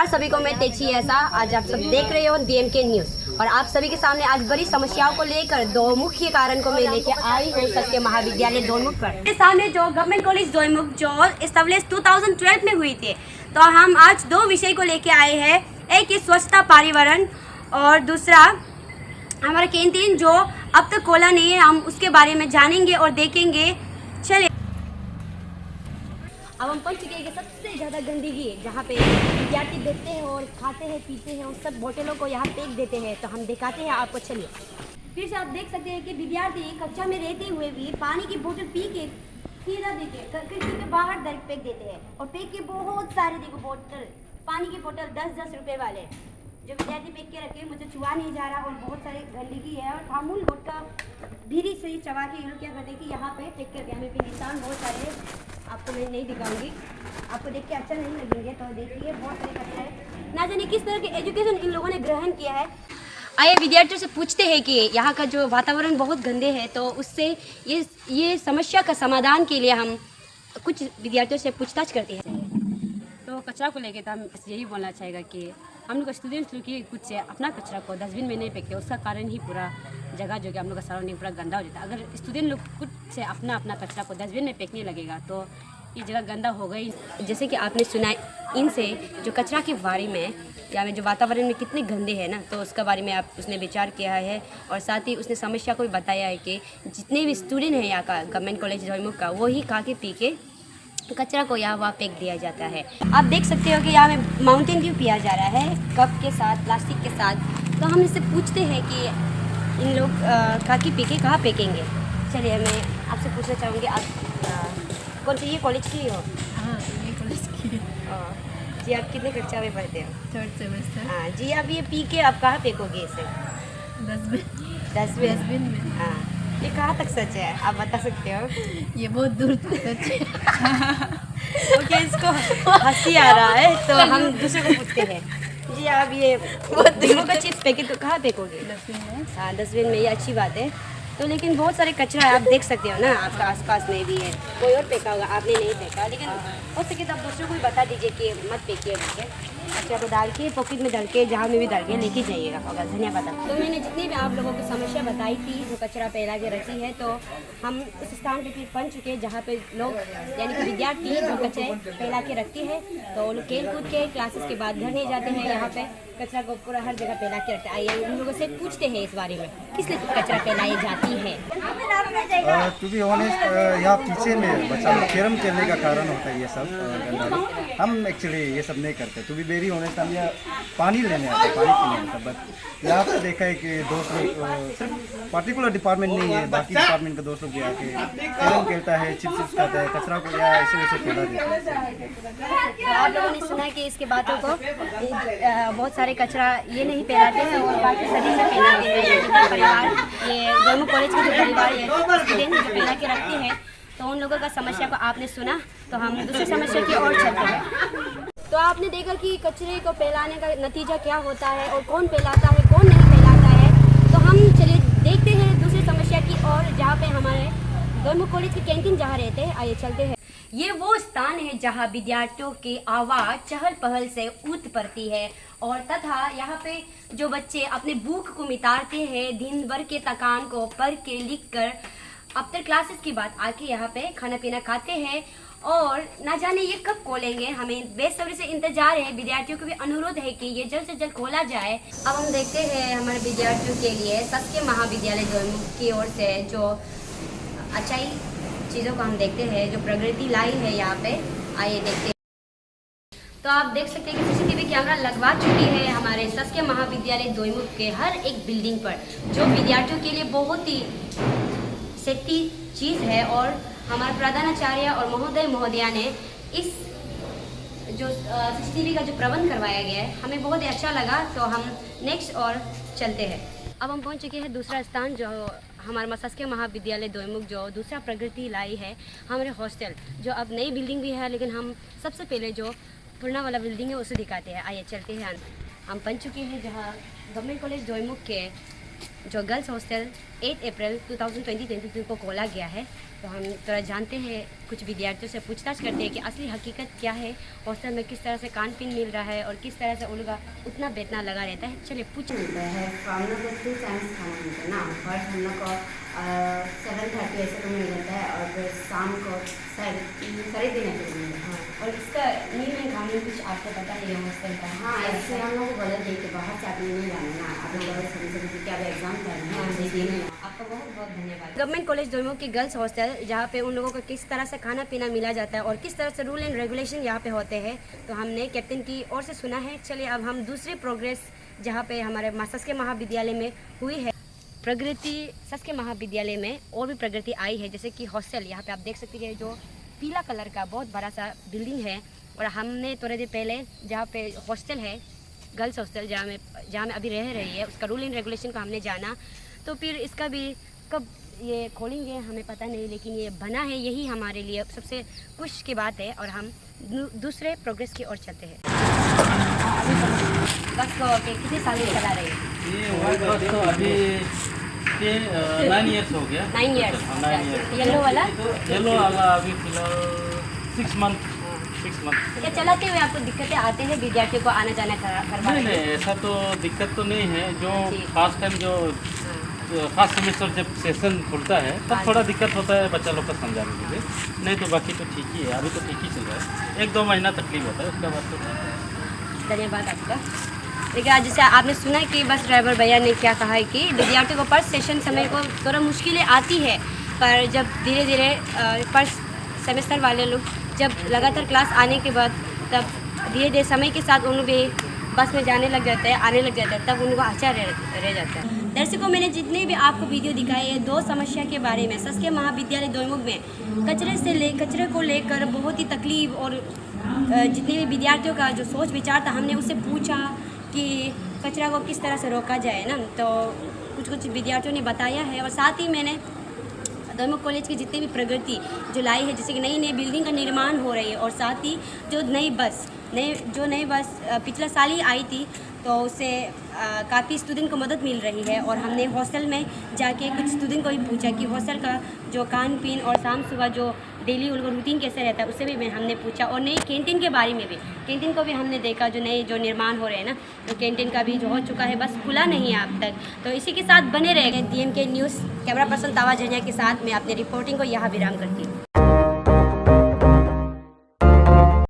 नमस्कार सभी को, मैं तेची ऐसा। आज आप सब देख रहे हो DMK न्यूज़ और आप सभी के सामने आज बड़ी समस्याओं को लेकर दो मुख्य कारण को मैं लेके आई हूँ सत्य महाविद्यालय दोईमुख पर। मेरे सामने जो गवर्नमेंट कॉलेज दोईमुख जो एस्टेब्लिश 2012 में हुई थी, तो हम आज दो विषय को लेके आए हैं। एक है स्वच्छता पर्यावरण और दूसरा हमारा कैंटीन जो अब तक खोला नहीं है, हम उसके बारे में जानेंगे और देखेंगे। चलिए, अब हम पहुंच चुके हैं कि सबसे ज़्यादा गंदगी है जहाँ पे विद्यार्थी देखते हैं और खाते हैं पीते हैं और सब बोतलों को यहाँ फेंक देते हैं। तो हम दिखाते हैं आपको। चलिए, फिर से आप देख सकते हैं कि विद्यार्थी कक्षा में रहते हुए भी पानी की बोतल पी के सीधा देते खिड़की के बाहर डायरेक्ट फेंक देते हैं और फेंक के बहुत सारे देखो बोतल, पानी की बोतल 10-10 रुपये वाले जो विद्यार्थी फेंक के रखे। मुझे छुआ नहीं जा रहा और बहुत सारे गंदगी है और अमूल गुटका धीरे से चबा के ये लोग क्या करते हैं कि यहाँ पे फेंक करके हमें भी निशान बहुत सारे आपको मैं नहीं दिखाऊंगी, आपको देख के अच्छा नहीं लगेंगे। तो देखिए बहुत सारे कचरा है, ना जाने किस तरह के एजुकेशन इन लोगों ने ग्रहण किया है। आइए विद्यार्थियों से पूछते हैं कि यहाँ का जो वातावरण बहुत गंदे है, तो उससे ये समस्या का समाधान के लिए हम कुछ विद्यार्थियों से पूछताछ करते हैं। तो कचरा को लेकर तो हम यही बोलना चाहेगा कि हम लोग स्टूडेंट्स लोग की कुछ से अपना कचरा को डस्टबिन में नहीं फेंकते, उसका कारण ही पूरा जगह जो कि हम लोग का सराउंडिंग पूरा गंदा हो जाता है। अगर स्टूडेंट लोग खुद से अपना कचरा को डस्टबिन में फेंकने लगेगा तो ये जगह गंदा हो गई। जैसे कि आपने सुना इनसे जो कचरा के बारे में या में जो वातावरण में कितने गंदे हैं ना, तो उसका बारे में उसने विचार किया है और साथ ही उसने समस्या को भी बताया है कि जितने भी स्टूडेंट हैं यहाँ का गवर्नमेंट कॉलेज दोईमुख का, वो ही खा के पी के कचरा को यहाँ वहाँ फेंक दिया जाता है। आप देख सकते हो कि यहाँ में माउंटेन ड्यू पिया जा रहा है कप के साथ, प्लास्टिक के साथ। तो हम इससे पूछते हैं कि इन लोग खा के पी के कहाँ फेंकेंगे। चलिए, मैं आपसे पूछना चाहूँगी, आप कौन सी ये कॉलेज की हो? हाँ, ये कॉलेज की। जी, आप कितने कक्षा में पढ़ते हो? 3rd semester. हाँ जी, आप ये पी के आप कहाँ फेंकोगे इसे? डस्टबिन में। हाँ, ये कहाँ तक सच है आप बता सकते हो? ये बहुत दूर तक सच है। ओके, इसको हंसी आ रहा है तो हम दूसरे को पूछते हैं। जी, आप ये बिंगो का चिप्स पैकेट को कहाँ फेंकोगे? डस्टबिन में। हाँ, डस्टबिन में, ये अच्छी बात है। तो लेकिन बहुत सारे कचरा है, आप देख सकते हो ना, आपका आसपास में भी है। कोई और फेंका होगा, आपने नहीं फेंका, लेकिन हो सके तो आप दूसरों को भी बता दीजिए कि मत फेंकिए करके। कचरा को डाल के पॉकेट में डाल के जहाँ में भी डाल के लेके जाइएगा। होगा, धन्यवाद। तो मैंने जितनी भी आप लोगों की समस्या बताई थी जो कचरा फैला के रखी है, तो हम उस स्थान पे फिर पहुंच चुके हैं जहाँ पे लोग यानी कि विद्यार्थी जो कचरे फैला के रखते हैं, तो वो लोग खेल कूद के क्लासेस के बाद घर नहीं जाते हैं। यहाँ पे कचरा को पूरा हर जगह फैला के रखते हैं। आइए उन लोगों से पूछते हैं इस बारे में, किस लिए कचरा फैलाई जाती है। टू बी ऑनेस्ट, यहाँ पीछे में बच्चा लोग कैरम खेलने का कारण होता है ये सब। हम एक्चुअली ये सब नहीं करते। टू बी वेरी ऑनेस्ट, हम यहाँ पानी लेने आते हैं, पानी पीने आता। बट यहाँ पे देखा है कि दोस्त लोग सिर्फ पर्टिकुलर डिपार्टमेंट नहीं है, बाकी डिपार्टमेंट का दोस्त लोग भी आके कैरम खेलता है, चिप्स खाता है, कचरा को यहाँ ऐसे वैसे फैला देता है। तो आप लोगों ने सुना है कि इसके बातों को बहुत सारे कचरा ये नहीं फैलाते हैं और बाकी सभी से फैलाते हैं। परिवार, ये दोनों कॉलेज के जो परिवार है, स्टूडेंट जो फैला के रखते हैं, तो उन लोगों का समस्या को आपने सुना। तो हम दूसरी समस्या की ओर चलते हैं। तो आपने देखा कि कचरे को फैलाने का नतीजा क्या होता है और कौन फैलाता है कौन नहीं फैलाता है। तो हम चलिए देखते हैं दूसरी समस्या की ओर, जहाँ पे हमारे दोईमुख कॉलेज की कैंटीन जहाँ रहते हैं। आइए चलते हैं। ये वो स्थान है जहाँ विद्यार्थियों की आवाज़ चहल पहल से ऊत पड़ती है और तथा यहाँ पे जो बच्चे अपने भूख को मिटाते हैं, दिन भर के थकान को पढ़ के लिख कर आफ्टर क्लासेस के बाद आके यहाँ पे खाना पीना खाते हैं। और ना जाने ये कब खोलेंगे, हमें बेसब्री से इंतजार है। विद्यार्थियों को भी अनुरोध है कि ये जल्द से जल्द खोला जाए। अब हम देखते हैं हमारे विद्यार्थियों के लिए शासकीय महाविद्यालय दोईमुख की ओर से जो अच्छाई चीज़ों को हम देखते हैं, जो प्रगति लाई है यहाँ पे। आइए देखते हैं। तो आप देख सकते हैं कि CCTV कैमरा लगवा चुकी है हमारे शासकीय महाविद्यालय दोईमुख के हर एक बिल्डिंग पर, जो विद्यार्थियों के लिए बहुत ही सेफ्टी चीज़ है। और हमारे प्रधानाचार्य और महोदय महोदया ने इस जो CCTV का जो प्रबंध करवाया गया है, हमें बहुत ही अच्छा लगा। तो हम नेक्स्ट और चलते हैं। अब हम पहुंच चुके हैं दूसरा स्थान, जो हमारा शासकीय महाविद्यालय दोईमुख जो दूसरा प्रगति लाई है, हमारे हॉस्टल जो अब नई बिल्डिंग भी है, लेकिन हम सबसे पहले जो पुराना वाला बिल्डिंग है उसे दिखाते हैं। आइए चलते हैं। हम पहुंच चुके हैं जहाँ गवर्नमेंट कॉलेज दोईमुख के जो गर्ल्स हॉस्टल 8 अप्रैल 2022 को खोला गया है। तो हम थोड़ा जानते हैं, कुछ विद्यार्थियों से पूछताछ करते हैं कि असली हकीकत क्या है, हॉस्टल में किस तरह से खान पीन मिल रहा है और किस तरह से उन लोग का उतना वेतना लगा रहता है। चलिए पूछ मिलता है। हम लोग को 2 टाइम्स खाना मिलता है ना। फर्स्ट हम लोग को 7:30 ऐसे को मिल जाता है और फिर शाम को 3:30 ऐसे को मिलता है। और इसका मील में खाने में कुछ आपको पता है हॉस्टल का? हाँ, ऐसे हम लोग को बोला जाए कि बाहर से आपने नहीं लाना ना, आप लोग अगर समझ क्या एग्जाम कर रहे हैं ये नहीं। आपका बहुत बहुत धन्यवाद। गवर्नमेंट कॉलेज दोईमुख की गर्ल्स हॉस्टल, जहाँ पे उन लोगों को किस तरह से खाना पीना मिला जाता है और किस तरह से रूल एंड रेगुलेशन यहाँ पे होते हैं, तो हमने कैप्टन की ओर से सुना है। चलिए अब हम दूसरी प्रोग्रेस जहाँ पे हमारे शासकीय महाविद्यालय में हुई है, प्रगति शासकीय महाविद्यालय में और भी प्रगति आई है। जैसे कि हॉस्टल, यहाँ पे आप देख सकते हैं जो पीला कलर का बहुत बड़ा सा बिल्डिंग है। और हमने थोड़े देर पहले जहाँ पे हॉस्टल है, गर्ल्स हॉस्टल, जहाँ में अभी रह रही है, उसका रूल एंड रेगुलेशन को हमने जाना। तो फिर इसका भी कब ये खोलेंगे हमें पता नहीं, लेकिन ये बना है, यही हमारे लिए सबसे खुश की बात है। और हम दूसरे प्रोग्रेस की ओर चलते हैं। बस को कितने साल से चला रहे हैं? ये बस तो अभी 9 इयर्स हो गया। 9 ईयर्स। 9 इयर्स। येलो वाला येलो वाला अभी फिलहाल 6 मंथ। क्या चलाते हुए आपको दिक्कतें आते हैं विद्यार्थियों को आना जाना करवा? नहीं ऐसा तो दिक्कत तो नहीं है। जो जी। फर्स्ट टाइम जो फर्स्ट सेमेस्टर जब सेशन खुलता है तब थोड़ा दिक्कत होता है बच्चा लोग को समझाने के लिए, नहीं तो बाकी तो ठीक ही है। अभी तो ठीक ही चल रहा है। 1-2 महीना तकलीफ होता है, उसके बाद तो ठीक है। धन्यवाद आपका। लेकिन आज जैसे आपने सुना कि बस ड्राइवर भैया ने क्या कहा है कि विद्यार्थियों को फर्स्ट सेशन समय को थोड़ा मुश्किलें आती है, पर जब धीरे धीरे फर्स्ट सेमेस्टर वाले लोग जब लगातार क्लास आने के बाद तब धीरे धीरे समय के साथ उन लोग भी बस में जाने लग जाते हैं, आने लग जाते हैं, तब उनको अच्छा रह जाता है। दर्शकों, मैंने जितने भी आपको वीडियो दिखाए हैं 2 समस्या के बारे में। शासकीय महाविद्यालय दोईमुख में कचरे को लेकर बहुत ही तकलीफ और जितने भी विद्यार्थियों का जो सोच विचार था, हमने उससे पूछा कि कचरा को किस तरह से रोका जाए ना, तो कुछ विद्यार्थियों ने बताया है। और साथ ही मैंने दोईमुख कॉलेज की जितनी भी प्रगति जो लाई है, जैसे कि नई बिल्डिंग का निर्माण हो रही है, और साथ ही जो नई बस पिछला साल ही आई थी, तो उससे काफ़ी स्टूडेंट को मदद मिल रही है। और हमने हॉस्टल में जाके कुछ स्टूडेंट को भी पूछा कि हॉस्टल का जो खान पीन और शाम सुबह जो डेली उनका रूटीन कैसे रहता है, उससे भी हमने पूछा। और नई कैंटीन के बारे में भी, कैंटीन को भी हमने देखा, जो निर्माण हो रहे हैं ना, तो कैंटीन का भी जो हो चुका है, बस खुला नहीं है अब तक। तो इसी के साथ बने रहे DMK न्यूज़ कैमरा पर्सन तावा झंझा के साथ मैं अपनी रिपोर्टिंग को यहाँ विराम करती हूँ।